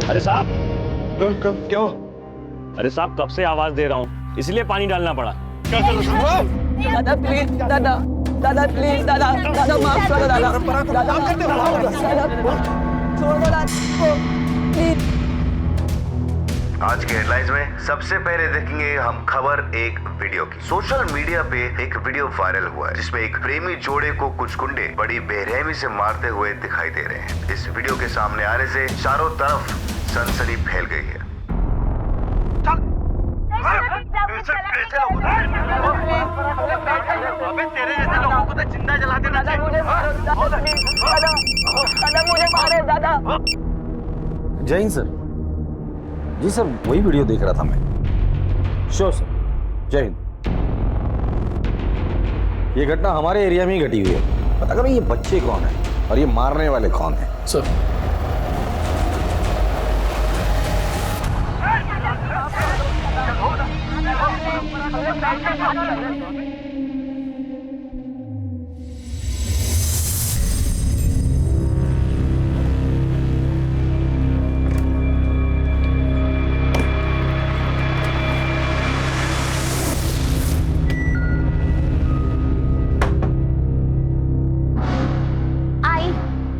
अरे साहब, क्या हो? अरे साहब कब से आवाज दे रहा हूँ, इसलिए पानी डालना पड़ा। दादा प्लीज, दादा दादा प्लीज, दादा दादा माफ करो, दादा दादा छोड़ दो दादा प्लीज। आज के हेडलाइंस में सबसे पहले देखेंगे हम खबर एक वीडियो की। सोशल मीडिया पे एक वीडियो वायरल हुआ है जिसमें एक प्रेमी जोड़े को कुछ गुंडे बड़ी बेरहमी से मारते हुए दिखाई दे रहे हैं। इस वीडियो के सामने आने से चारों तरफ सनसनी फैल गई है। तेरे जैसे लोगों को तो जिंदा जला देना चाहिए। दादा मुझे मारे दादा। जय हिंद सर। जी सर, वही वीडियो देख रहा था मैं। श्योर सर, जय हिंद। ये घटना हमारे एरिया में ही घटी हुई है। पता करो ये बच्चे कौन है और ये मारने वाले कौन है सर।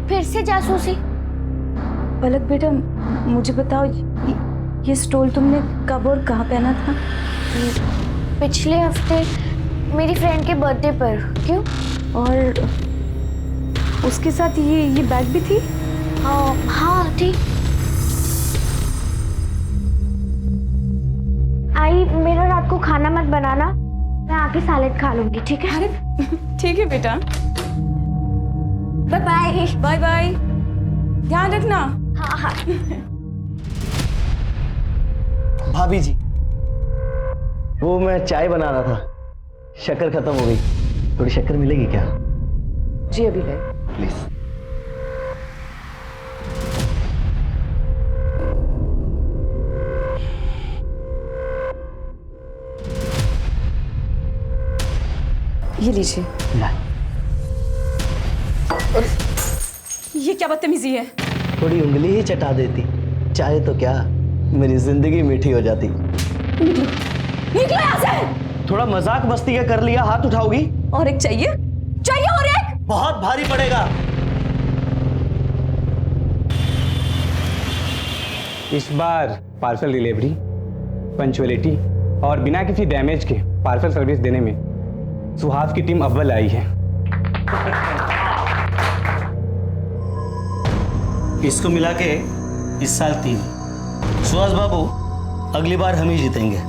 फिर से जासूसी। पलक बेटा, मुझे बताओ ये स्टोल तुमने कब और कहाँ पहना था? पिछले हफ्ते मेरी फ्रेंड के बर्थडे पर। क्यों? और उसके साथ ये बैग भी थी? हाँ थी। आई, मेरा रात को खाना मत बनाना, मैं आके सैलेड खा लूंगी, ठीक है? अरे ठीक है बेटा, बाय बाय। बाय बाय, ध्यान रखना। हाँ हाँ। भाभी जी, वो मैं चाय बना रहा था, शक्कर खत्म हो गई, थोड़ी शक्कर मिलेगी क्या? जी अभी है प्लीज। ये लीजिए। ये क्या बदतमीजी है? थोड़ी उंगली ही चटा देती, चाहे तो क्या मेरी जिंदगी मीठी हो जाती। निकलो यहाँ से। थोड़ा मजाक मस्ती का कर लिया, हाथ उठाओगी? और एक चाहिए? चाहिए और एक? बहुत भारी पड़ेगा। इस बार पार्सल डिलीवरी, पंचुअलिटी और बिना किसी डैमेज के पार्सल सर्विस देने में सुहास की टीम अव्वल आई है। इसको मिला के इस साल 3। सुहास बाबू, अगली बार हम ही जीतेंगे।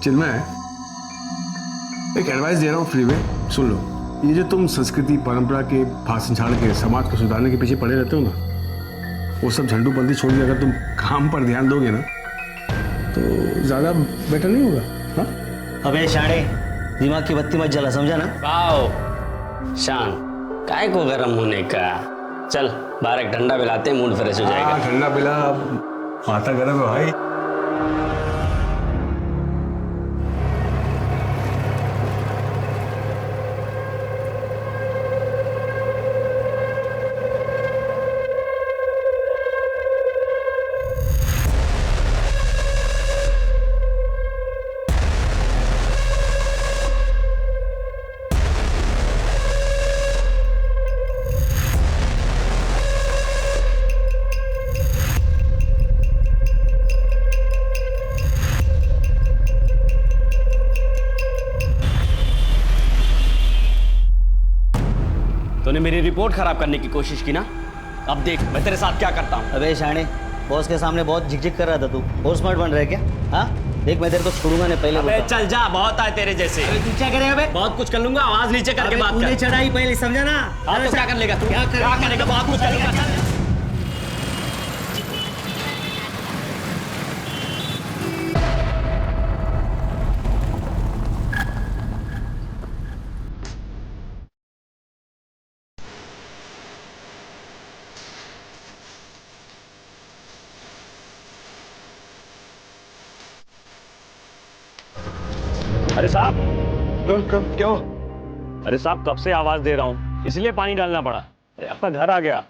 चिन्मय, एक एडवाइस दे रहा हूँ फ्री में, सुन लो। ये जो तुम संस्कृति परंपरा के भाषण झाड़ के समाज को सुधारने के पीछे पड़े रहते हो ना, वो सब झंडूबंदी छोड़ के अगर तुम काम पर ध्यान दोगे ना तो ज्यादा बेटर नहीं होगा? हाँ? अबे शाणे, दिमाग की बत्ती मत जला, समझा ना? वाओ शान, काय को गरम होने का। चल बाहर एक ठंडा पिलाते हैं, मूड फ्रेश हो जाएगा। ठंडा पिला, माथा गर्म है भाई। तूने मेरी रिपोर्ट खराब करने की कोशिश की ना, अब देख मैं तेरे साथ क्या करता हूँ। अबे शाणे, बॉस के सामने बहुत झिकझिक कर रहा था तू, और स्मार्ट बन रहा है क्या? हाँ देख, मैं तेरे को छोड़ूंगा नहीं, पहले अबे चल जा, बहुत आए तेरे जैसे। तू क्या करेगा बे? बहुत कुछ कर लूंगा, आवाज नीचे करके बात कर। चढ़ाई पहले, समझा ना? हाँ तो क्या कर लेगा तू? क्या करेगा? बहुत कुछ करेगा। अरे साहब, क्या हो? अरे साहब कब से आवाज दे रहा हूँ, इसलिए पानी डालना पड़ा। अरे आपका घर आ गया।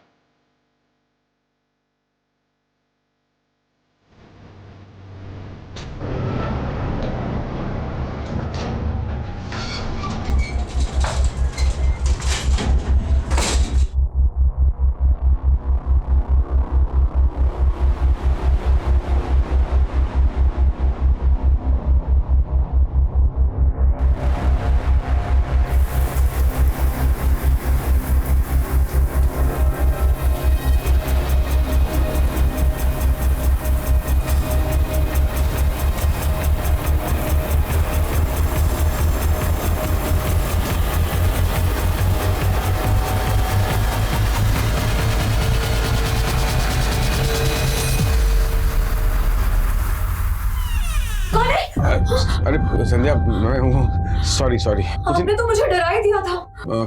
अरे संध्या मैं हूँ, सॉरी सॉरी। आपने तो मुझे डरा ही दिया था।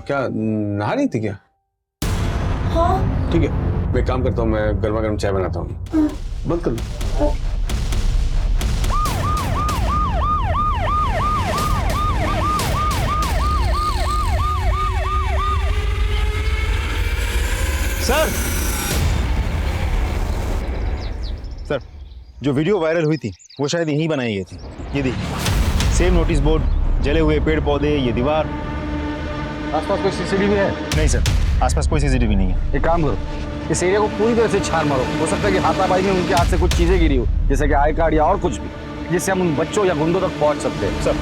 क्या नहा रही थी क्या? हाँ। ठीक है, मैं एक काम करता हूँ, मैं गर्मा गर्म चाय बनाता हूँ। बंद कर लो। सर, जो वीडियो वायरल हुई थी वो शायद यहीं बनाई गई थी। ये देखिए, सेम नोटिस बोर्ड, जले हुए पेड़ पौधे, ये दीवार। आसपास कोई सीसीटीवी है? नहीं सर, आसपास कोई सीसीटीवी नहीं है। एक काम करो, इस एरिया को पूरी तरह से छान मारो। हो सकता है कि हाथापाई में उनके हाथ से कुछ चीजें गिरी हो, जैसे कि आई कार्ड या और कुछ भी, जिससे हम उन बच्चों या गुंडों तक पहुंच सकते हैं। सर,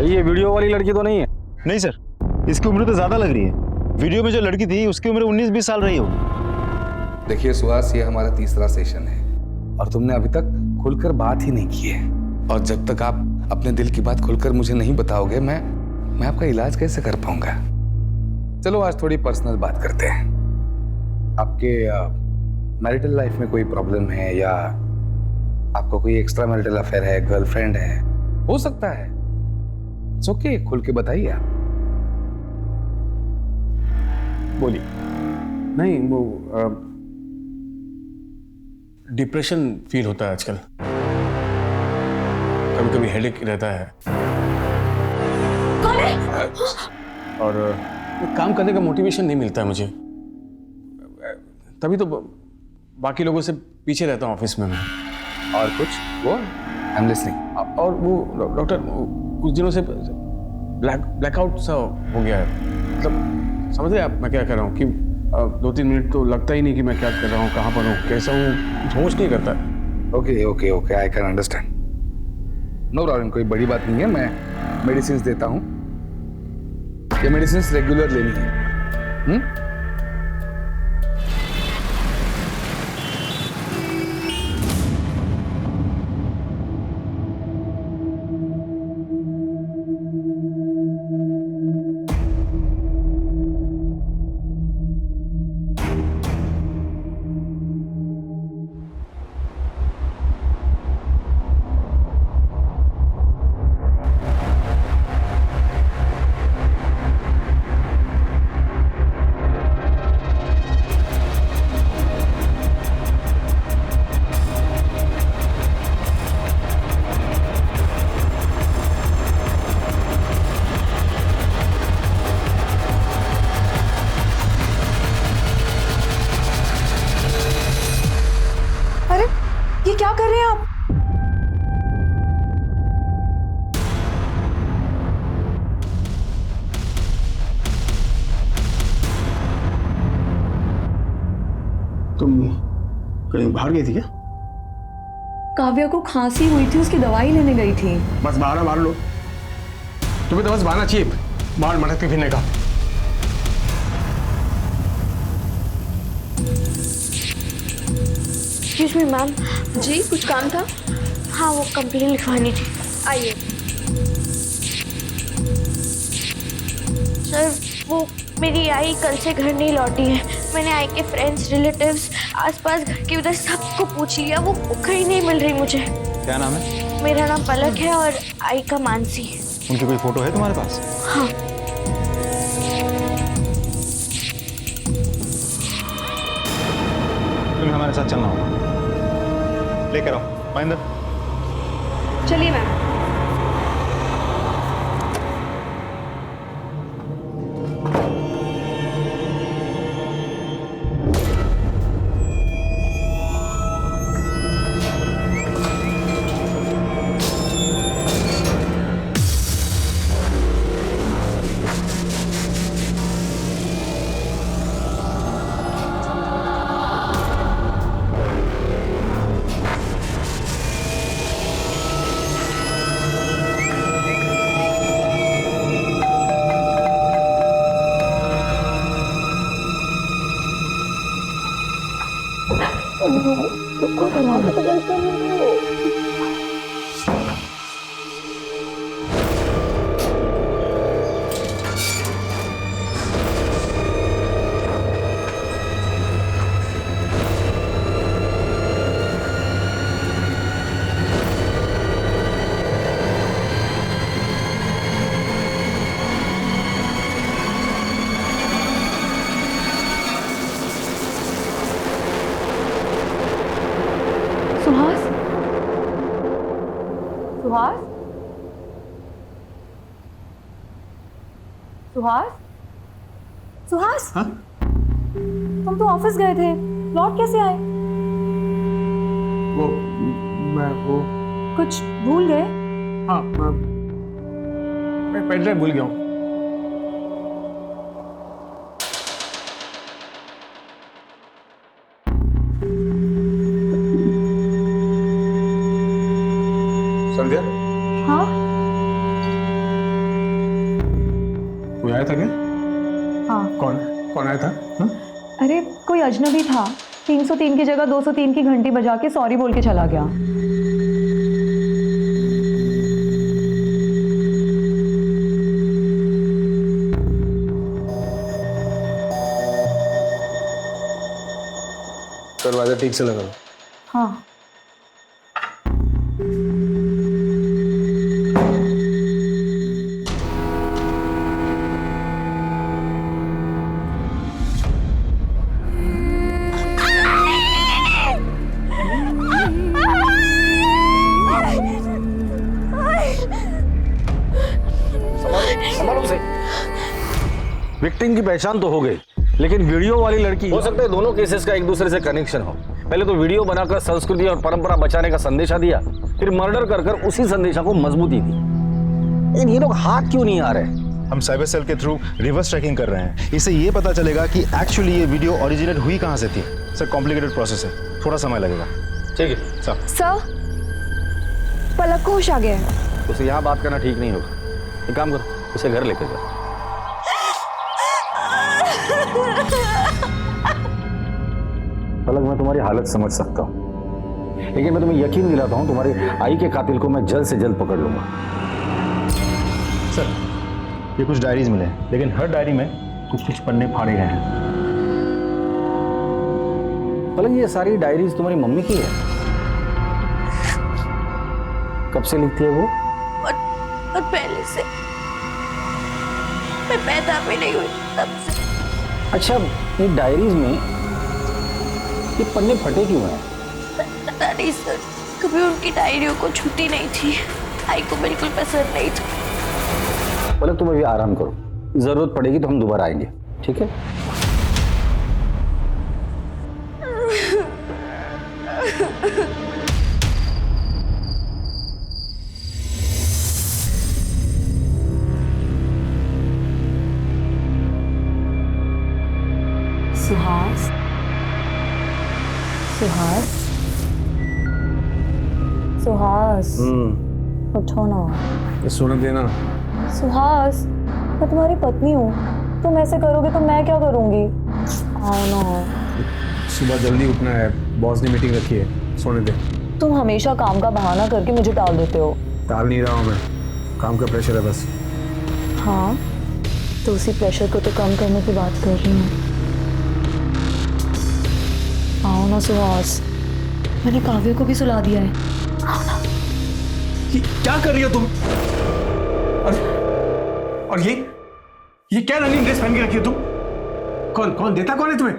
ये वीडियो वाली लड़की तो नहीं है? नहीं सर, इसकी उम्र तो ज्यादा लग रही है। वीडियो में जो लड़की थी उसकी उम्र 19-20 साल रही होगी। देखिए सुहास, ये हमारा तीसरा सेशन है और तुमने अभी तक खुलकर बात ही नहीं की है। और जब तक आप अपने दिल की बात खुलकर मुझे नहीं बताओगे, मैं आपका इलाज कैसे कर पाऊंगा? चलो आज थोड़ी पर्सनल बात करते हैं। आपके मैरिटल लाइफ में कोई प्रॉब्लम है या आपको कोई एक्स्ट्रा मैरिटल अफेयर है, गर्लफ्रेंड है? हो सकता है, ओके, खुल के बताइए आप। बोलिए। नहीं, वो डिप्रेशन फील होता है आजकल, कभी कभी हेडेक रहता है। कौन है? और काम करने का मोटिवेशन नहीं मिलता है मुझे, तभी तो बाकी लोगों से पीछे रहता हूँ ऑफिस में मैं। और कुछ? वो आई एम लिसनिंग। और वो डॉक्टर, कुछ दिनों से ब्लैकआउट सा हो गया है। मतलब समझ रहे आप मैं क्या कर रहा हूँ कि 2-3 मिनट तो लगता ही नहीं कि मैं क्या कर रहा हूँ, कहाँ पर हूँ, कैसा हूँ, होश नहीं करता। Okay okay okay, I can understand. No problem, कोई बड़ी बात नहीं है। मैं मेडिसिन देता हूँ, ये मेडिसिन रेगुलर लेनी है। ये क्या कर रहे हैं आप? तुम कहीं बाहर गई थी क्या? काव्या को खांसी हुई थी, उसकी दवाई लेने गई थी। बस बहाना मार लो, तुम्हें तो बस बहाना चाहिए बाहर मटक के फिरने का। Excuse me ma'am. जी, कुछ काम था? हाँ, वो कंप्लेन लिखवानी थी। आइए। सर, वो मेरी आई कल से घर नहीं लौटी है। मैंने आई के फ्रेंड्स, रिलेटिव्स, आसपास घर के उधर सबको पूछ लिया, वो कहीं नहीं मिल रही मुझे। क्या नाम है? मेरा नाम पलक है और आई का मानसी। उनकी कोई फोटो है तुम्हारे पास? हाँ। तुम्हें हमारे साथ चलना होगा, लेकर आओ महेंद्र। चलिए मैम। सुहास? सुहास? सुहास? हाँ? तुम तो ऑफिस गए थे, लौट कैसे आए? वो कुछ भूल गए? हाँ, मैं पेन ड्राइव भूल गया हूँ। संध्या, हाँ? कोई आया था क्या? हाँ। कौन आया था? हाँ? अरे कोई अजनबी था, 303 की जगह 203 की घंटी बजा के सॉरी बोल के चला गया। दरवाजा ठीक से लगा लो। हाँ। विक्टिम की पहचान तो हो गई, लेकिन वीडियो वाली लड़की, हो सकता है दोनों केसेस का एक दूसरे से कनेक्शन हो। पहले तो वीडियो बनाकर संस्कृति और परंपरा बचाने का संदेशा दिया, फिर मर्डर कर उसी संदेशा को मजबूती दी। लेकिन ये लोग हाथ क्यों नहीं आ रहे? हम साइबर सेल के थ्रू रिवर्स ट्रैकिंग कर रहे हैं। इससे ये पता चलेगा कि एक्चुअली ये वीडियो ओरिजिनेट हुई कहाँ से थी। सर कॉम्प्लिकेटेड प्रोसेस है, थोड़ा समय लगेगा। ठीक है सर। सर, पलक को होश आ गया है। उसे यहाँ बात करना ठीक नहीं होगा। एक काम करो, उसे घर लेकर जाओ। पलक, मैं तुम्हारी हालत समझ सकता हूँ, लेकिन मैं तुम्हें यकीन दिलाता हूँ तुम्हारी आई के कातिल को मैं जल्द से जल्द पकड़ लूंगा। सर ये कुछ डायरीज मिले हैं, लेकिन हर डायरी में कुछ पन्ने फाड़े गए हैं। पलक, ये सारी डायरीज तुम्हारी मम्मी की है? कब से लिखती है वो? और पहले से, मैं पैदा भी नहीं हुई तब से। अच्छा, ये डायरीज में ये पन्ने फटे क्यों हैं? पता नहीं सर, कभी उनकी डायरियों को छूती नहीं थी। आई को बिल्कुल पसंद नहीं था। पलक, तुम अभी आराम करो, जरूरत पड़ेगी तो हम दोबारा आएंगे, ठीक है? सुहास? सुहास? सुहास? उठो ना। ये सोने देना। सुहास, मैं तुम्हारी पत्नी हूँ, तुम ऐसे करोगे तो मैं क्या करूँगी? आओ ना। सुबह जल्दी उठना है, बॉस ने मीटिंग रखी है, सोने दे। तुम हमेशा काम का बहाना करके मुझे टाल देते हो। टाल नहीं रहा हूँ मैं, काम का प्रेशर है बस। हाँ, तो उसी प्रेशर को तो कम करने की बात कर रही हूँ। आओ ना सुहास, मैंने काव्य को भी सुला दिया है। आओ ना। क्या कर रही हो तुम? और ये क्या रनिंग ड्रेस पहन के रखी हो तुम? कौन देता कौन है तुम्हें?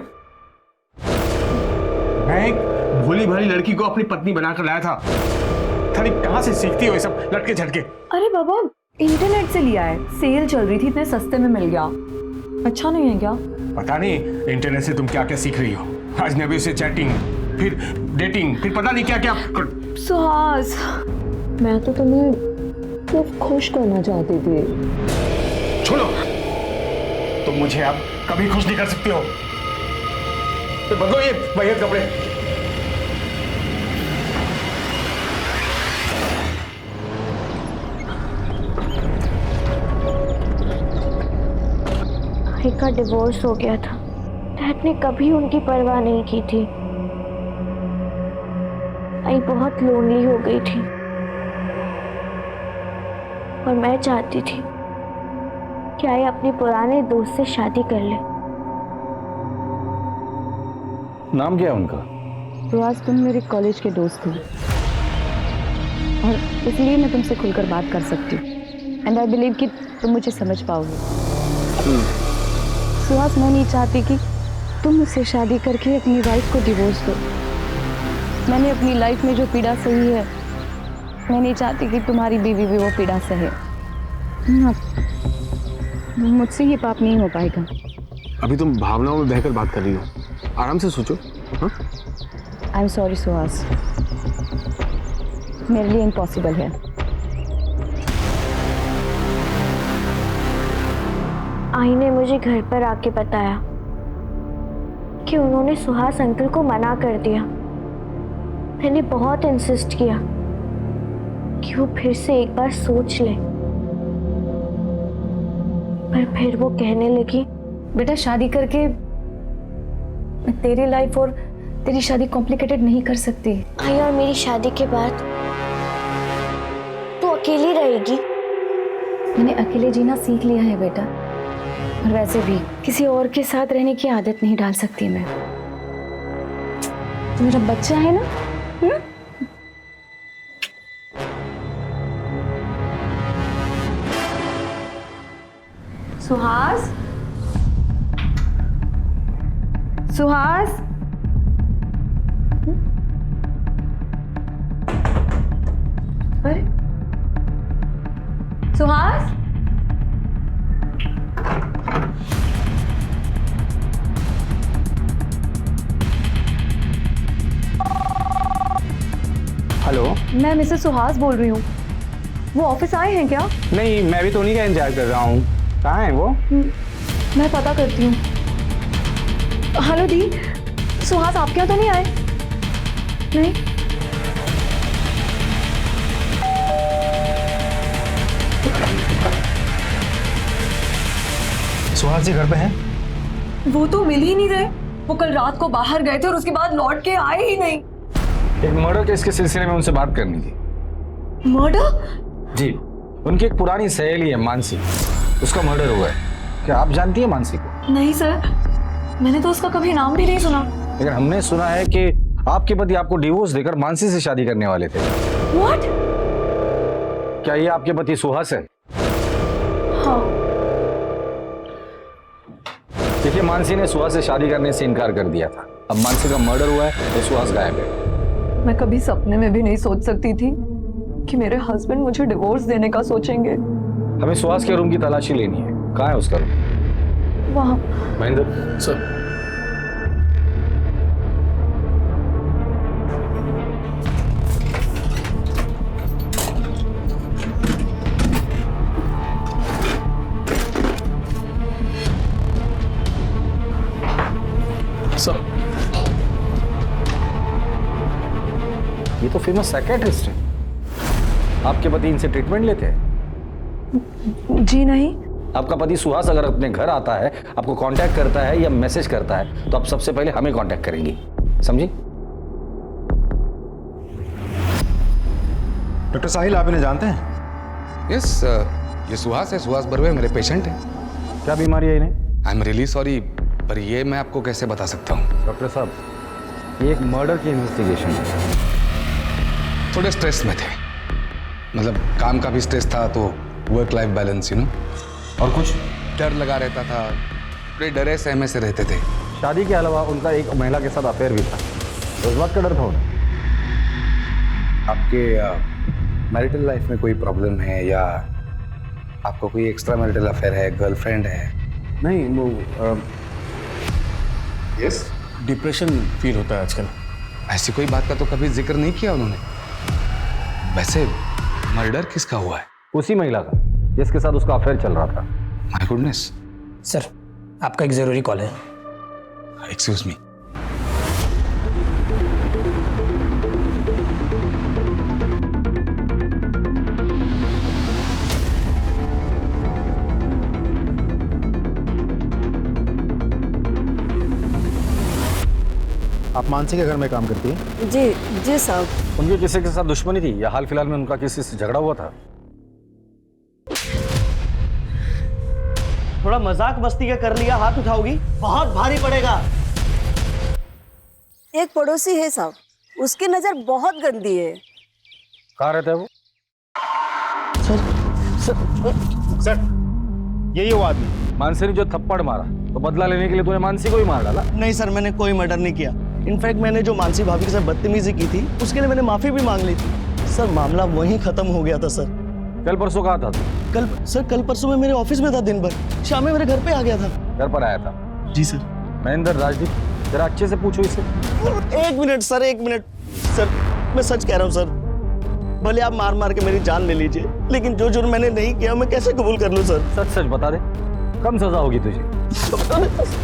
मैं एक भोली भाली लड़की को अपनी पत्नी बनाकर लाया था। थानी कहां से सीखती हो ये सब लटके झटके? अरे बाबा, इंटरनेट से लिया है, सेल चल रही थी, इतने सस्ते में मिल गया। अच्छा नहीं है क्या? पता नहीं इंटरनेट से तुम क्या क्या सीख रही हो। अजनबी से चैटिंग, फिर डेटिंग, फिर पता नहीं क्या क्या। सुहास, मैं तो तुम्हें सिर्फ खुश करना चाहती थी। छोड़ो, तुम मुझे अब कभी खुश नहीं कर सकते हो। तो बदलो ये वाहियत कपड़े। आई का डिवोर्स हो गया था। डैड ने कभी उनकी परवाह नहीं की थी। आई बहुत लोनली हो गई थी और मैं चाहती थी कि आई अपने पुराने दोस्त से शादी कर ले। नाम क्या है उनका? तो आज तुम मेरे कॉलेज के दोस्त हो और इसलिए मैं तुमसे खुलकर बात कर सकती हूँ। एंड आई बिलीव कि तुम मुझे समझ पाओगे। सुहास, मैं नहीं चाहती कि तुम मुझसे शादी करके अपनी वाइफ को डिवोर्स दो। मैंने अपनी लाइफ में जो पीड़ा सही है मैं नहीं चाहती कि तुम्हारी बीवी भी वो पीड़ा सहे। मुझसे ये पाप नहीं हो पाएगा। अभी तुम भावनाओं में बहकर बात कर रही हो, आराम से सोचो। हाँ? आई एम सॉरी सुहास, मेरे लिए इम्पॉसिबल है। आई ने मुझे घर पर आके बताया कि उन्होंने सुहास अंकल को मना कर दिया। मैंने बहुत इंसिस्ट किया कि वो फिर से एक बार सोच ले, पर फिर वो कहने लगी, बेटा शादी करके मैं तेरी लाइफ और तेरी शादी कॉम्प्लिकेटेड नहीं कर सकती। आई और मेरी शादी के बाद तू अकेली रहेगी। मैंने अकेले जीना सीख लिया है बेटा, और वैसे भी किसी और के साथ रहने की आदत नहीं डाल सकती मैं। तो मेरा बच्चा है ना। सुहास, सुहास, अरे सुहास, हेलो, मैं मिसेस सुहास बोल रही हूँ। वो ऑफिस आए हैं क्या? नहीं, मैं भी तो उन्हीं का इंतजार कर रहा हूँ। कहाँ है वो? मैं पता करती हूँ। हेलो दी, सुहास आपके यहाँ तो नहीं आए? नहीं। सुहास जी घर पे हैं? वो तो मिल ही नहीं रहे। वो कल रात को बाहर गए थे और उसके बाद लौट के आए ही नहीं। एक मर्डर केस के सिलसिले में उनसे बात करनी थी। मर्डर? जी, उनकी एक पुरानी सहेली है मानसी, उसका मर्डर हुआ है। क्या आप जानती है मानसी को? नहीं सर, मैंने तो उसका कभी नाम भी नहीं सुना। लेकिन हमने सुना है कि आपके पति आपको डिवोर्स देकर मानसी से शादी करने वाले थे। What? क्या ये आपके पति सुहास है? हाँ। देखिए, मानसी ने सुहास से शादी करने से इनकार कर दिया था। अब मानसी का मर्डर हुआ है तो सुहास गायब है। मैं कभी सपने में भी नहीं सोच सकती थी कि मेरे हस्बैंड मुझे डिवोर्स देने का सोचेंगे। हमें सुहास के रूम की तलाशी लेनी है। कहाँ है उसका रूम? वहाँ। महेंद्र सर, सर, ये तो फेमस साइकियाट्रिस्ट है। आपके पति इनसे ट्रीटमेंट लेते हैं? जी नहीं। आपका पति सुहास अगर अपने घर आता है, आपको कांटेक्ट करता है या मैसेज करता है, तो आप सबसे पहले हमें कांटेक्ट करेंगी, समझी? डॉक्टर साहिल, आप इन्हें जानते हैं? यस, ये सुहास है, सुहास बर्वे मेरे पेशेंट है। क्या बीमारी है इन्हें? आई एम रियली सॉरी, पर ये मैं आपको कैसे बता सकता हूँ? डॉक्टर साहब, ये एक मर्डर की इन्वेस्टिगेशन है। थोड़े स्ट्रेस में थे, मतलब काम का भी स्ट्रेस था, तो work life balance, you know. और कुछ डर लगा रहता था, बड़े डरे सहमे से रहते थे। शादी के अलावा उनका एक महिला के साथ अफेयर भी था, तो इस बात का डर था उन्हें। आपके मैरिटल लाइफ में कोई प्रॉब्लम है, या आपको कोई एक्स्ट्रा मैरिटल अफेयर है, गर्लफ्रेंड है? नहीं, वो यस, डिप्रेशन फील होता है आजकल। ऐसी कोई बात का तो कभी जिक्र नहीं किया उन्होंने। वैसे मर्डर किसका हुआ है? उसी महिला का जिसके साथ उसका अफेयर चल रहा था। My goodness. सर, आपका एक जरूरी कॉल है। Excuse me. आप मानसी के घर में काम करती हैं? जी जी साहब। उनके किसी के साथ दुश्मनी थी या हाल फिलहाल में उनका किसी से झगड़ा हुआ था? थोड़ा मजाक मस्ती का कर लिया, हाथ उठाओगी? बहुत भारी पड़ेगा। एक पड़ोसी है साहब, उसकी नजर बहुत गंदी है। कहाँ रहता है वो? सर, यही वो आदमी। मानसी ने जो थप्पड़ मारा, तो बदला लेने के लिए तूने मानसी को ही मार डाला? नहीं सर, मैंने कोई मर्डर नहीं किया। इनफैक्ट मैंने जो मानसी भाभी के साथ बदतमीजी की थी, उसके लिए मैंने माफी भी मांग ली थी। सर मामला वहीं खत्म हो गया था सर। कल परसों कहाँ था तू? कल परसों में मेरे ऑफिस में था दिन भर, शाम में मेरे घर पे आ गया था। घर पर आया था? जी सर। महेंद्र, राजदीप, जरा अच्छे से पूछो इसे। एक मिनट सर, एक मिनट सर, मैं सच कह रहा हूँ सर। भले आप मार मार के मेरी जान ले लीजिए, लेकिन जो जुर्म मैंने नहीं किया मैं कैसे कबूल कर लूँ सर? सच सच बता दे, कम सजा होगी तुझे।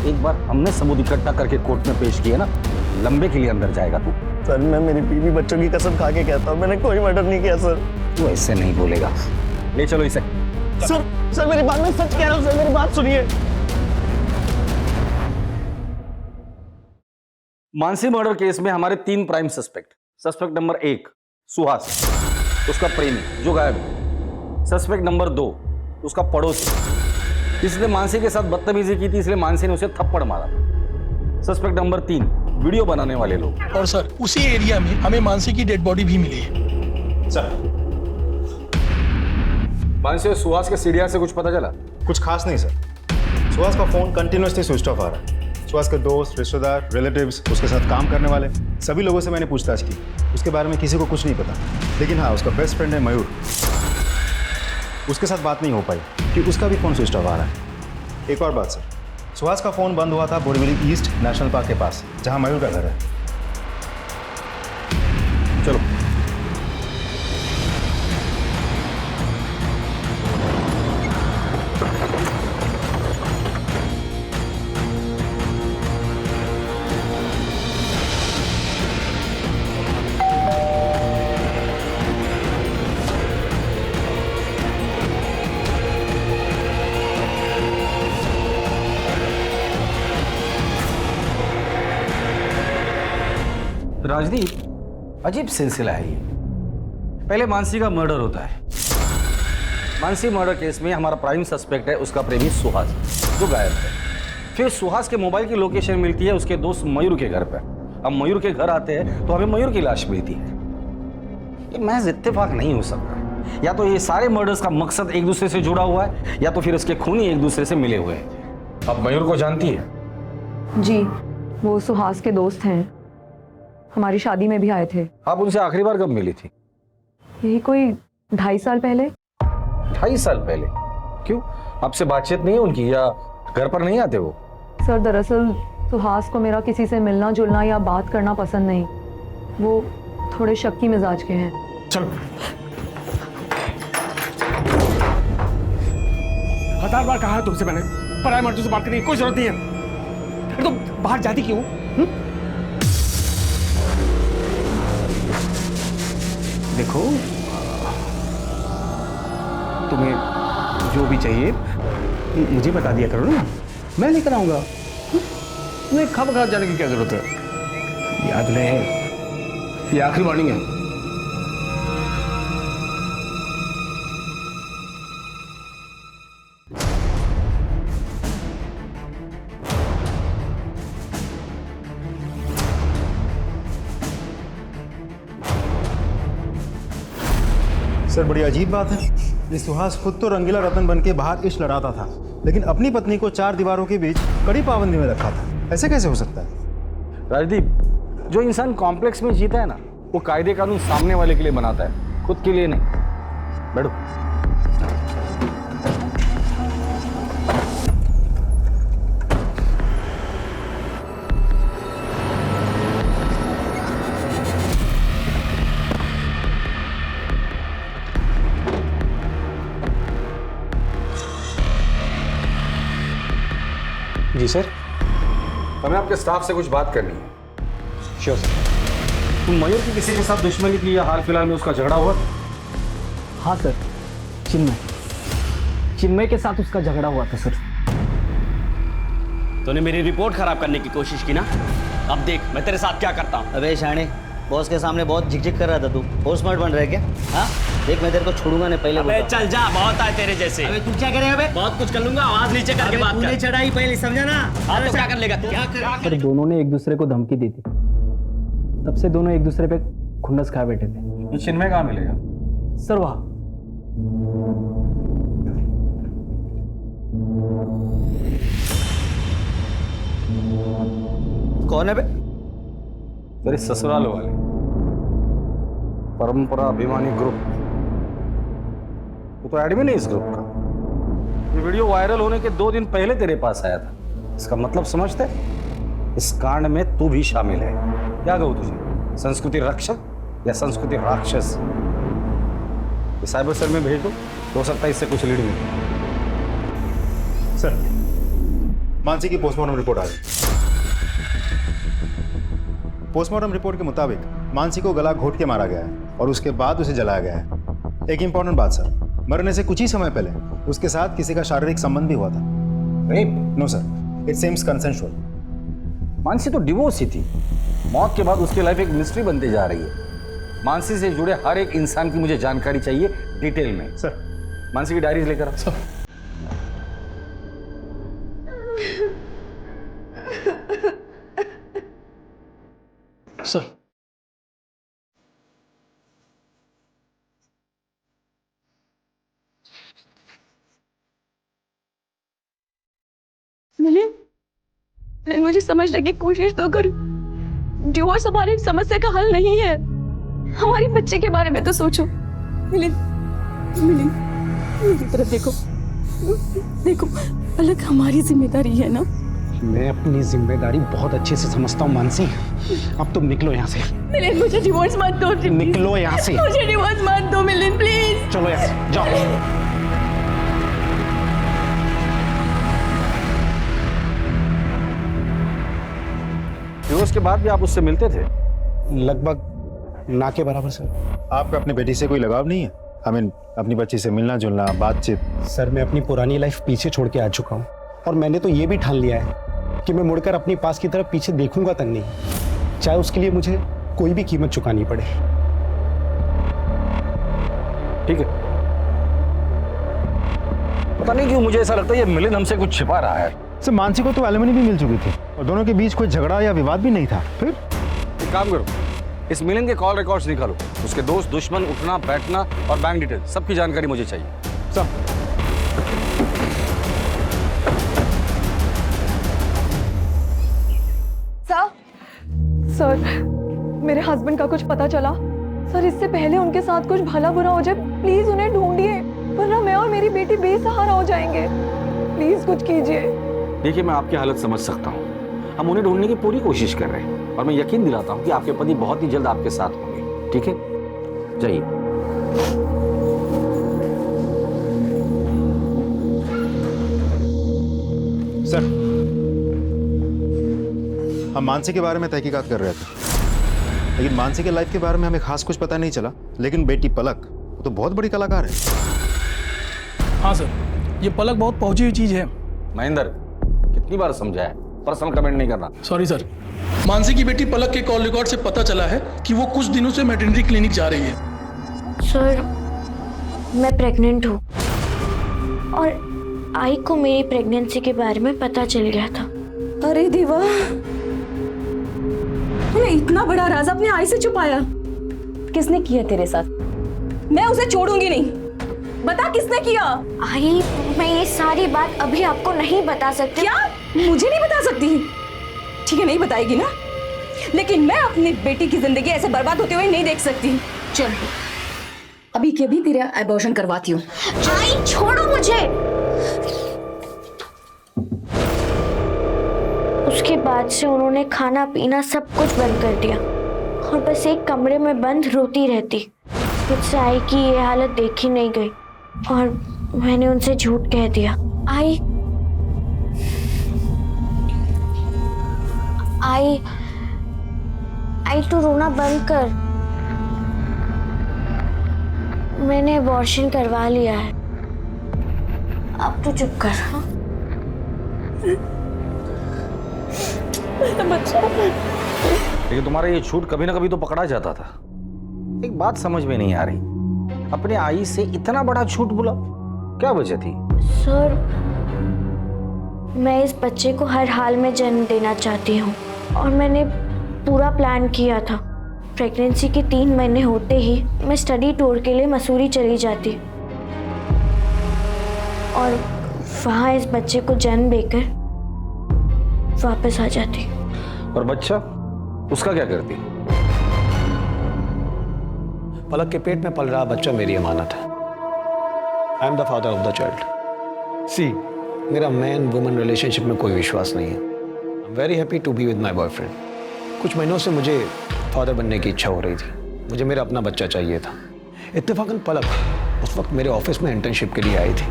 एक बार हमने सबूत इकट्ठा करके कोर्ट में पेश किया ना, लंबे के लिए अंदर जाएगा तू। सर मैं मेरी बीवी बच्चों की कसम खा के कहता हूँ, मैंने कोई मर्डर नहीं किया सर। तू ऐसे नहीं बोलेगा। ले चलो इसे। सर मेरी बात, मैं सच कह रहा हूँ सर, मेरी बात सुनिए। मानसी मर्डर केस में हमारे 3 prime suspect. Suspect number 1 Suhas, उसका प्रेमी जो गायब है। सस्पेक्ट नंबर 2 उसका पड़ोसी, जिसने मानसी के साथ बदतमीजी की थी, इसलिए मानसी ने उसे थप्पड़ मारा। सस्पेक्ट नंबर 3 वीडियो बनाने वाले लोग। और सर उसी एरिया में हमें मानसी की डेड बॉडी भी मिली है। सर मानसी और सुहास के सीढ़िया से कुछ पता चला? कुछ खास नहीं सर। सुहास का फोन कंटिन्यूसली स्विच ऑफ आ रहा है। सुहास के दोस्त, रिश्तेदार, रिलेटिव्स, उसके साथ काम करने वाले सभी लोगों से मैंने पूछताछ की। उसके बारे में किसी को कुछ नहीं पता। लेकिन हाँ, उसका बेस्ट फ्रेंड है मयूर, उसके साथ बात नहीं हो पाई कि उसका भी फ़ोन स्विच ऑफ आ रहा है। एक और बात सर, सुहास का फ़ोन बंद हुआ था बोरीवली ईस्ट नेशनल पार्क के पास, जहाँ मयूर का घर है। चलो। राजदीप, अजीब सिलसिला है ये। पहले मानसी का मर्डर होता है। मानसी मर्डर केस में हमारा प्राइम सस्पेक्ट है उसका प्रेमी सुहास, जो गायब है। फिर सुहास के मोबाइल की लोकेशन मिलती है उसके दोस्त मयूर के घर पर। अब मयूर के घर आते हैं तो हमें मयूर की लाश मिलती है। ये महज इत्तेफाक नहीं हो सकता। या तो ये सारे मर्डर्स का मकसद एक दूसरे से जुड़ा हुआ है, या तो फिर उसके खूनी एक दूसरे से मिले हुए हैं। अब मयूर को जानती है? जी, वो सुहास के दोस्त हैं, हमारी शादी में भी आए थे। आप उनसे आखिरी बार कब मिली थी? यही कोई 2.5 साल पहले। 2.5 साल पहले? क्यों, आपसे बातचीत नहीं उनकी, या घर पर नहीं आते वो? सर दरअसल सुहास को मेरा किसी से मिलना जुलना या बात करना पसंद नहीं। वो थोड़े शक्की मिजाज के हैं। चलो। 1000 बार कहा है तुमसे मैंने, पराये मर्दों से बात करने की कोई जरूरत नहीं है। तो बाहर जाती क्यों? देखो, तुम्हें जो भी चाहिए मुझे बता दिया करो ना, मैं लेकर आऊंगा। तुम्हें खबर खा जाने की क्या जरूरत है? याद रहे, ये आखिरी वार्निंग है। सर बड़ी अजीब बात है, ये सुहास खुद तो रंगीला रतन बन के बाहर इश्क लड़ाता था, लेकिन अपनी पत्नी को 4 दीवारों के बीच कड़ी पाबंदी में रखा था। ऐसे कैसे हो सकता है? राजदीप, जो इंसान कॉम्प्लेक्स में जीता है ना, वो कायदे कानून सामने वाले के लिए बनाता है, खुद के लिए नहीं। बैठो। जी सर। हमें आपके स्टाफ से कुछ बात करनी है। Sure sir. तुम मयूर की किसी के साथ दुश्मनी की या हाल फिलहाल में उसका झगड़ा हुआ? हाँ सर, चिन्मय के साथ उसका झगड़ा हुआ था सर। तूने मेरी रिपोर्ट खराब करने की कोशिश की ना, अब देख मैं तेरे साथ क्या करता हूँ। अबे शाणे, बॉस के सामने बहुत झिकझिक कर रहा था तू। बहुत स्मार्ट बन रहा है क्या? हाँ देख, मैं तेरे को छोड़ूंगा नहीं, पहले अबे चल जा, बहुत आए तेरे जैसे। अबे तू क्या करेगा? अबे बहुत कुछ कर लूंगा, आवाज नीचे करके बात कर। चढ़ाई पहले, समझा ना? हाँ तो क्या कर लेगा? क्या सर दोनों ने एक दूसरे को धमकी दी थी, तब से दोनों एक दूसरे पे खुन्नस खाए बैठे थे। ये चिन्मय कहाँ मिलेगा? सर वहाँ। कौन है बे? तेरे ससुराल वाले। परंपरा अभिमानी ग्रुप, वो तो एडमिन है इस ग्रुप का। ये वीडियो वायरल होने के 2 दिन पहले तेरे पास आया था। इसका मतलब समझते? इस कांड में तू भी शामिल है। क्या कहूं तुझे, संस्कृति रक्षक या संस्कृति राक्षस? ये साइबर सेल में भेज दो, हो सकता है इससे कुछ लीड मिले। सर, मानसी की पोस्टमार्टम रिपोर्ट आ गई। पोस्टमार्टम रिपोर्ट के मुताबिक मानसी को गला घोट के मारा गया है और उसके बाद उसे जलाया गया है। एक इंपॉर्टेंट बात सर, मरने से कुछ ही समय पहले उसके साथ किसी का शारीरिक संबंध भी हुआ था। Rape? No sir, it seems consensual. Mansi तो डिवोर्स ही थी। मौत के बाद उसकी लाइफ एक मिस्ट्री बनती जा रही है। मानसी से जुड़े हर एक इंसान की मुझे जानकारी चाहिए डिटेल में। सर, मानसी की डायरीज लेकर आओ। सर मिलिंद, मुझे समझने की कोशिश तो कर। डिवोर्स हमारी समस्या का हल नहीं है। हमारी बच्चे के बारे में तो सोचो। मिलिंद, मिलिंद, मेरी तरफ देखो, देखो, पलक हमारी जिम्मेदारी है ना। मैं अपनी जिम्मेदारी बहुत अच्छे से समझता हूँ मानसी। अब तुम निकलो यहाँ से। मिलिंद, मुझे डिवोर्स मत दो। निकलो यहाँ से। मुझे डिवोर्स मत दो मिलिंद, प्लीज। चलो यहाँ से, जाओ। डिवोर्स के बाद भी आप उससे मिलते थे? लगभग ना के बराबर सर। आपका अपनी बेटी से कोई लगाव नहीं है? अपनी बच्ची से मिलना जुलना, बातचीत? सर, मैं अपनी पुरानी लाइफ पीछे छोड़ के आ चुका हूँ और मैंने तो ये भी ठान लिया है कि मैं मुड़कर अपनी पास की तरफ पीछे देखूंगा तक नहीं, चाहे उसके लिए मुझे कोई भी कीमत चुकानी पड़े। ठीक है। पता नहीं क्यों मुझे ऐसा लगता है ये मिलिंद हमसे कुछ छिपा रहा है। सर, मानसी को तो एलिमनी भी मिल चुकी थी और दोनों के बीच कोई झगड़ा या विवाद भी नहीं था। फिर एक काम करो, इस मिलिंद के कॉल रिकॉर्ड्स निकालो। उसके दोस्त, दुश्मन, उठना बैठना और बैंक डिटेल सबकी जानकारी मुझे चाहिए। सर, मेरे हस्बैंड का कुछ पता चला? सर, इससे पहले उनके साथ कुछ भला बुरा हो जाए, प्लीज उन्हें ढूंढिए, वरना मैं और मेरी बेटी बेसहारा हो जाएंगे। प्लीज कुछ कीजिए। देखिए, मैं आपकी हालत समझ सकता हूँ। हम उन्हें ढूंढने की पूरी कोशिश कर रहे हैं और मैं यकीन दिलाता हूँ कि आपके पति बहुत ही जल्द आपके साथ होंगे। ठीक है, जाइए। सर, हम मानसी के बारे में तहकीकात कर रहे थे, लेकिन मानसी के लाइफ के बारे में हमें खास कुछ पता नहीं चला। लेकिन बेटी पलक, वो तो बहुत बड़ी कलाकार है। हाँ सर, ये पलक बहुत पहुंची हुई चीज है। महेंद्र, कितनी बार समझाया, पर्सनल कमेंट नहीं करना। Sorry sir. मानसी की बेटी पलक के कॉल रिकॉर्ड से पता चला है कि वो कुछ दिनों से मैटरनिटी क्लिनिक जा रही है। सर, मैं प्रेग्नेंट हूँ और आई को मेरी प्रेगनेंसी के बारे में पता चल गया था। अरे देवा, तूने इतना बड़ा राज अपने आई से छुपाया। किसने किया तेरे साथ? मैं उसे छोड़ूंगी नहीं। बता किसने किया? आई, मैं ये सारी बात अभी आपको नहीं बता सकती। क्या? मुझे नहीं बता सकती? ठीक है, नहीं बताएगी ना, लेकिन मैं अपनी बेटी की जिंदगी ऐसे बर्बाद होते हुए नहीं देख सकती। चल, अभी के अभी तेरा एबॉर्शन करवाती हूँ। आई, छोड़ो मुझे। उसके बाद से उन्होंने खाना पीना सब कुछ बंद कर दिया और बस एक कमरे में बंद रोती रहती। मुझसे आई की ये हालत देखी नहीं गई और मैंने उनसे झूठ कह दिया। आई तू रोना बंद कर। मैंने अबॉर्शन करवा लिया है, अब तू चुप कर। हाँ? लेकिन तुम्हारा ये झूठ कभी ना कभी तो पकड़ा जाता था। एक बात समझ में नहीं आ रही, अपने आई से इतना बड़ा झूठ बोला, क्या वजह थी? सर, मैं इस बच्चे को हर हाल में जन्म देना चाहती हूँ और मैंने पूरा प्लान किया था। प्रेगनेंसी के 3 महीने होते ही मैं स्टडी टूर के लिए मसूरी चली जाती और वहाँ इस बच्चे को जन्म देकर वापस आ जाती। और बच्चा, उसका क्या करती? पलक के पेट में पल रहा बच्चा मेरी अमानत है। I am the father of the child. See, मेरा मैन वुमन रिलेशनशिप में कोई विश्वास नहीं है। I am very happy to be with my boyfriend. कुछ महीनों से मुझे फादर बनने की इच्छा हो रही थी। मुझे मेरा अपना बच्चा चाहिए था। इत्तेफाकन पलक उस वक्त मेरे ऑफिस में इंटर्नशिप के लिए आई थी।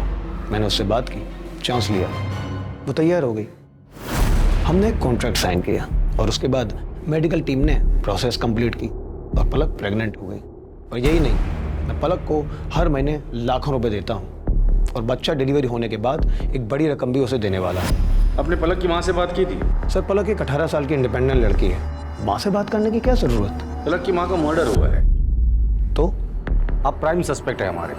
मैंने उससे बात की, चांस लिया, वो तैयार हो गई। हमने एक कॉन्ट्रैक्ट साइन किया और उसके बाद मेडिकल टीम ने प्रोसेस कंप्लीट की और पलक प्रेग्नेंट हो गई। और यही नहीं, मैं पलक को हर महीने लाखों रुपए देता हूँ और बच्चा डिलीवरी होने के बाद एक बड़ी रकम भी उसे देने वाला है। अपने पलक की माँ से बात की थी? सर, पलक एक 18 साल की इंडिपेंडेंट लड़की है। माँ से बात करने की क्या जरूरत? पलक की माँ का मर्डर हुआ है तो आप प्राइम सस्पेक्ट है हमारे।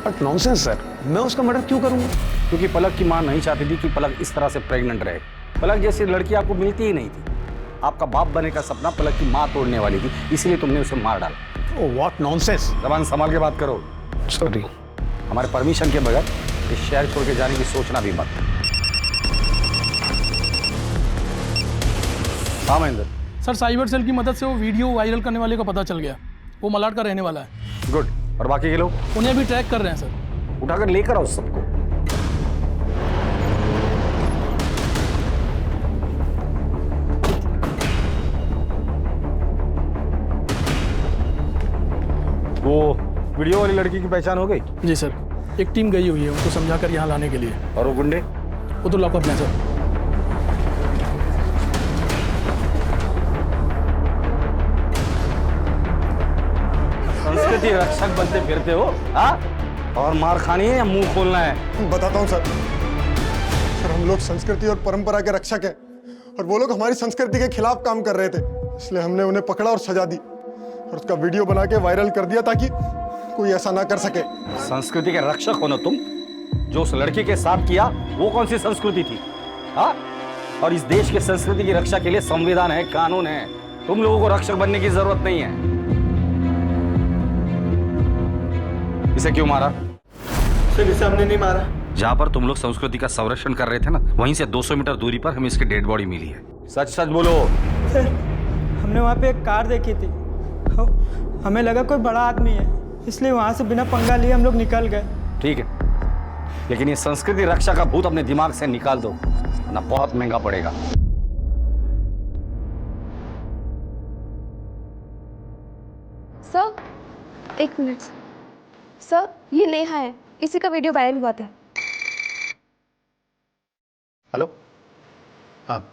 बट नॉनसेंस सर, मैं उसका मर्डर क्यों करूँगा? क्योंकि पलक की माँ नहीं चाहती थी कि पलक इस तरह से प्रेग्नेंट रहे। पलक जैसी लड़की आपको मिलती ही नहीं थी। आपका बाप बनने का सपना पलक की माँ तोड़ने वाली थी, इसलिए तुमने उसे मार डाला। Oh what nonsense. जबान संभाल के बात करो। सॉरी। हमारे परमिशन के बगैर इस शहर छोड़ के जाने की सोचना भी मत। हाँ महेंद्र सर, साइबर सेल की मदद से वो वीडियो वायरल करने वाले का पता चल गया। वो मलाड का रहने वाला है। गुड। और बाकी के लोग? उन्हें भी ट्रैक कर रहे हैं सर। उठाकर लेकर आओ सबको। वो वीडियो वाली लड़की की पहचान हो गई? जी सर, एक टीम गई हुई है उनको समझाकर यहाँ लाने के लिए। और वो गुंडे? वो तो लॉकअप में सर। संस्कृति रक्षक बनते फिरते हो, हाँ? और मार खानी है या मुंह खोलना है? बताता हूँ सर। सर, हम लोग संस्कृति और परंपरा के रक्षक हैं और वो लोग हमारी संस्कृति के खिलाफ काम कर रहे थे, इसलिए हमने उन्हें पकड़ा और सजा दी और उसका वीडियो बना के वायरल कर दिया ताकि कोई ऐसा ना कर सके। संस्कृति के रक्षक हो ना तुम? जो उस लड़की के साथ किया वो कौन सी संस्कृति थी, हाँ? और इस देश के संस्कृति की रक्षा के लिए संविधान है, कानून है। तुम लोगों को रक्षक बनने की जरूरत नहीं है। इसे क्यों मारा? सर, इसे हमने नहीं मारा। जहाँ पर तुम लोग संस्कृति का संरक्षण कर रहे थे ना, वहीं से 200 मीटर दूरी पर हमें इसकी डेड बॉडी मिली है। सच सच बोलो। सर, हमने वहाँ पे एक कार देखी थी। हमें लगा कोई बड़ा आदमी है, इसलिए वहाँ से बिना पंगा लिए हम लोग निकल गए। ठीक है, लेकिन ये संस्कृति रक्षा का भूत अपने दिमाग से निकाल दो, वरना बहुत महंगा पड़ेगा। सर, एक मिनट सर, ये नेहा है, इसी का वीडियो वायरल हुआ था। हेलो। हाँ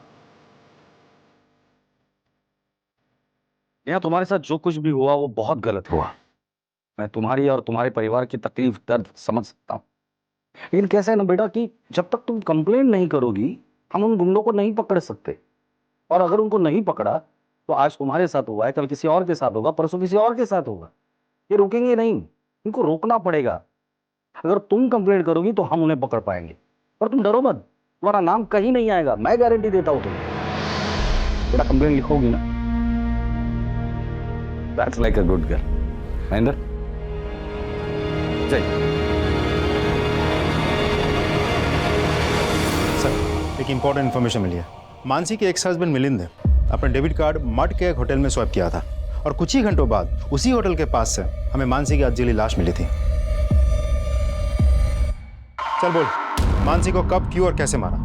नेहा, तुम्हारे साथ जो कुछ भी हुआ वो बहुत गलत हुआ। मैं तुम्हारी और तुम्हारे परिवार की तकलीफ दर्द समझ सकता हूँ, लेकिन कैसा है ना बेटा कि जब तक तुम कंप्लेंट नहीं करोगी हम उन गुंडों को नहीं पकड़ सकते। और अगर उनको नहीं पकड़ा तो आज तुम्हारे साथ हुआ है, कल किसी और के साथ होगा, परसों किसी और के साथ होगा। ये रुकेंगे नहीं, इनको रोकना पड़ेगा। अगर तुम कंप्लेंट करोगी तो हम उन्हें पकड़ पाएंगे। और तुम डरो मत, तुम्हारा नाम कहीं नहीं आएगा, मैं गारंटी देता हूं तुम्हें। बेटा कंप्लेंट लिखोगी ना? That's like a good girl. Mahendra, sir, एक इंपॉर्टेंट इन्फॉर्मेशन मिली है। मानसी के एक्स हस्बैंड मिलिंद ने अपना डेबिट कार्ड मड के एक होटल में स्वैप किया था और कुछ ही घंटों बाद उसी होटल के पास से हमें मानसी की अधजली लाश मिली थी। चल बोल, मानसी को कब, क्यों और कैसे मारा?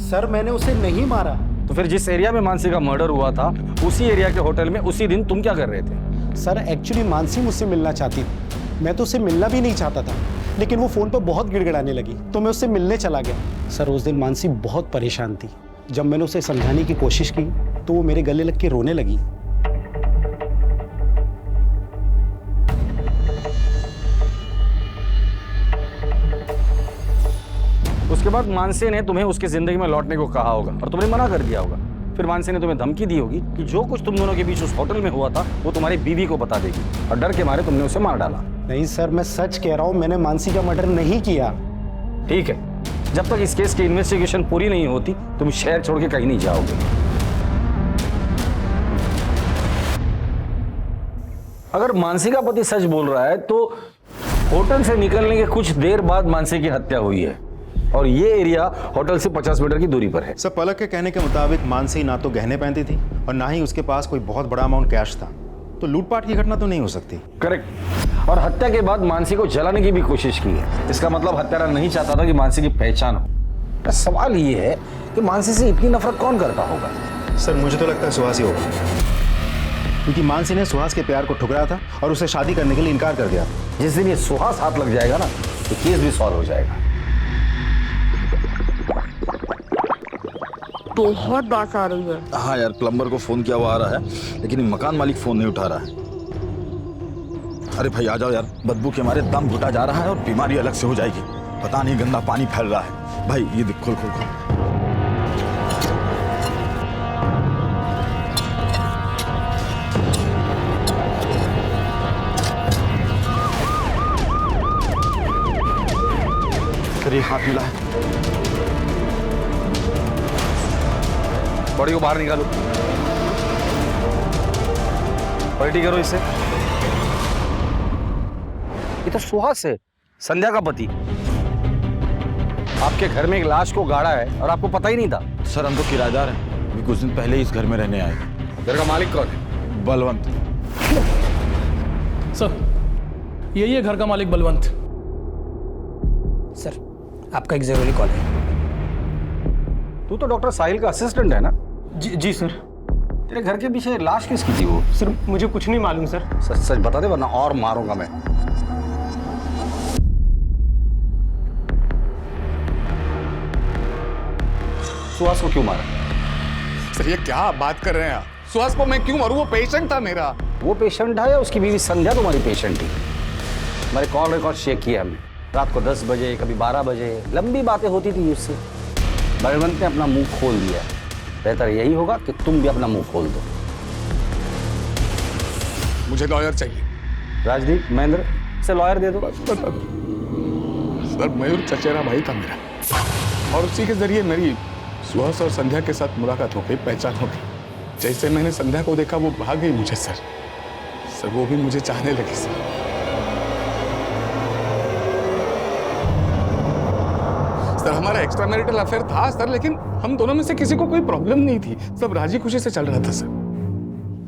सर, मैंने उसे नहीं मारा। तो फिर जिस एरिया में मानसी का मर्डर हुआ था उसी एरिया के होटल में उसी दिन तुम क्या कर रहे थे? सर, एक्चुअली मानसी मुझसे मिलना चाहती थी। मैं तो उससे मिलना भी नहीं चाहता था, लेकिन वो फोन पर बहुत गिड़गिड़ाने लगी तो मैं उससे मिलने चला गया। सर, उस दिन मानसी बहुत परेशान थी। जब मैंने उसे समझाने की कोशिश की तो वो मेरे गले लग के रोने लगी। उसके बाद मानसी ने तुम्हें उसकी जिंदगी में लौटने को कहा होगा और तुमने मना कर दिया होगा। फिर मानसी ने तुम्हें धमकी दी होगी कि जो कुछ तुम दोनों के बीच उस होटल में हुआ था वो तुम्हारी बीवी को बता देगी, और डर के मारे तुमने उसे मार डाला। नहीं सर, मैं सच कह रहा हूं, मैंने मानसी का मर्डर नहीं किया। ठीक है, जब तक इस केस की इन्वेस्टिगेशन पूरी नहीं होती तुम शहर छोड़ के कहीं नहीं जाओगे। अगर मानसी का पति सच बोल रहा है तो होटल से निकलने के कुछ देर बाद मानसी की हत्या हुई है और ये एरिया होटल से 50 मीटर की दूरी पर है। सर, पलक के कहने के मुताबिक मानसी ना तो गहने पहनती थी और ना ही उसके पास कोई बहुत बड़ा अमाउंट कैश था। तो लूटपाट की घटना तो नहीं हो सकती। करेक्ट। और हत्या के बाद मानसी को जलाने की भी कोशिश की है। इसका मतलब हत्यारा नहीं चाहता था कि मानसी की पहचान हो। सवाल ये है कि मानसी से इतनी नफरत कौन करता होगा? सर मुझे तो लगता है सुहास ही होगा, क्योंकि मानसी ने सुहास के प्यार को ठुकराया था और उसे शादी करने के लिए इनकार कर दिया। जिस दिन ये सुहास हाथ लग जाएगा ना, तो केस भी सॉल्व हो जाएगा। बहुत बात आ रही है। हाँ यार, प्लम्बर को फोन किया हुआ आ रहा है, लेकिन मकान मालिक फोन नहीं उठा रहा है। अरे भाई आ जाओ यार, बदबू के हमारे दम घुटा जा रहा है और बीमारी अलग से हो जाएगी। पता नहीं गंदा पानी फैल रहा है। भाई ये देख, खोल खोल खोल। फिर ये हाथ मिला है। बॉडी को बाहर निकालो, पलटी करो इसे। ये तो सुहास है, संध्या का पति। आपके घर में एक लाश को गाड़ा है और आपको पता ही नहीं था? सर हम तो किराएदार हैं, अभी कुछ दिन पहले ही इस घर में रहने आए। घर का मालिक कौन है? बलवंत। सर यही है घर का मालिक बलवंत। सर आपका एक जरूरी कॉल है। तू तो डॉक्टर साहिल का असिस्टेंट है ना? जी सर। तेरे घर के पीछे लाश किसकी थी वो? सर मुझे कुछ नहीं मालूम सर। सच सच बता दे वरना और मारूंगा मैं। सुहास को क्यों मारा? सर ये क्या बात कर रहे हैं आप? सुहास को मैं क्यों मारूं? वो पेशेंट था मेरा। वो पेशेंट था या उसकी बीवी संध्या तुम्हारी पेशेंट थी? हमारे कॉल रिकॉर्ड चेक किया हमने। रात को 10 बजे, कभी 12 बजे लंबी बातें होती थी उससे। बलवंत ने अपना मुंह खोल दिया। बेहतर यही होगा कि तुम भी अपना मुंह खोल दो। मुझे लॉयर चाहिए। राजदीप, महेंद्र से लॉयर दे दो। सर मयूर चचेरा भाई था मेरा, और उसी के जरिए मेरी सुहास और संध्या के साथ मुलाकात हो गई, पहचान हो गई। जैसे मैंने संध्या को देखा वो भाग गई मुझे सर वो भी मुझे चाहने लगी सर। सर हमारा एक्स्ट्रा मैरिटल अफेयर था सर, लेकिन हम दोनों में से किसी को कोई प्रॉब्लम नहीं थी। सब राजी खुशी से चल रहा था सर।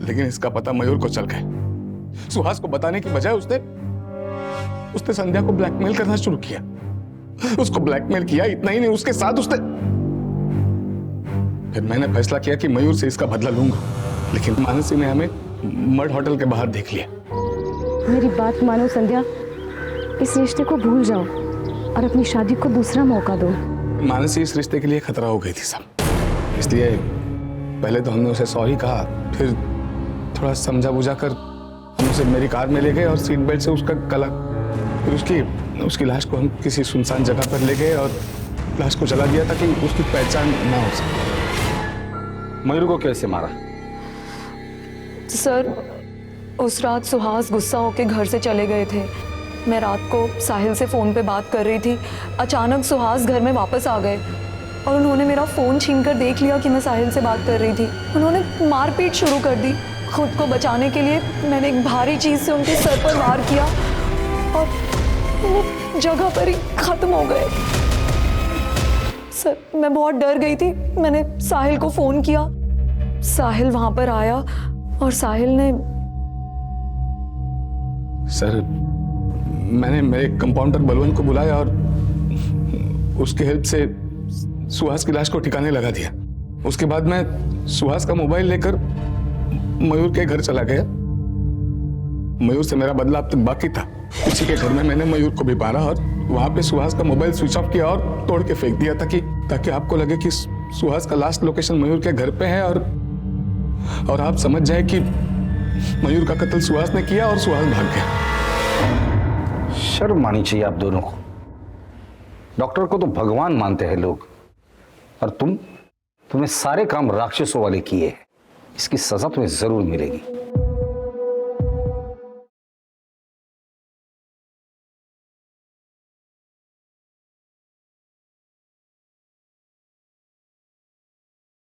लेकिन इसका पता मयूर को चल गया। सुहास को बताने की बजाय उसने संध्या को ब्लैकमेल करना शुरू किया। उसको ब्लैकमेल किया, इतना ही नहीं उसके साथ उसने। फिर मैंने फैसला किया कि मयूर से इसका बदला लूंगा, लेकिन मानसी ने हमें मड होटल के बाहर देख लिया। मेरी बात मानो संध्या, इस रिश्ते को भूल जाओ और अपनी शादी को दूसरा मौका दो। मानसी इस रिश्ते के लिए खतरा हो गई थी सब, इसलिए पहले तो हमने उसे सॉरी कहा, फिर थोड़ा समझा बुझा कर हम उसे मेरी कार में ले गए और सीट बेल्ट से उसका गला, फिर उसकी लाश को हम किसी सुनसान जगह पर ले गए और लाश को जला दिया ताकि उसकी पहचान ना हो सके। मयूर को कैसे मारा? सर उस रात सुहास गुस्सा होकर घर से चले गए थे। मैं रात को साहिल से फ़ोन पे बात कर रही थी। अचानक सुहास घर में वापस आ गए और उन्होंने मेरा फ़ोन छीनकर देख लिया कि मैं साहिल से बात कर रही थी। उन्होंने मारपीट शुरू कर दी। खुद को बचाने के लिए मैंने एक भारी चीज़ से उनके सर पर वार किया और वो जगह पर ही ख़त्म हो गए। सर मैं बहुत डर गई थी। मैंने साहिल को फ़ोन किया, साहिल वहाँ पर आया और साहिल ने सर मैंने मेरे कंपाउंडर बलवंत को बुलाया और उसकी हेल्प से सुहास की लाश को ठिकाने लगा दिया। उसके बाद मैं सुहास का मोबाइल लेकर मयूर के घर चला गया। मयूर से मेरा बदला अब तक बाकी था। उसी के घर में मैंने मयूर को भी मारा और वहां पे सुहास का मोबाइल स्विच ऑफ किया और तोड़ के फेंक दिया ताकि आपको लगे कि सुहास का लास्ट लोकेशन मयूर के घर पे है और आप समझ जाए कि मयूर का कत्ल सुहास ने किया और सुहास भाग गया। शर्म आनी चाहिए आप दोनों को। डॉक्टर को तो भगवान मानते हैं लोग, और तुमने सारे काम राक्षसों वाले किए। इसकी सजा तुम्हें जरूर मिलेगी।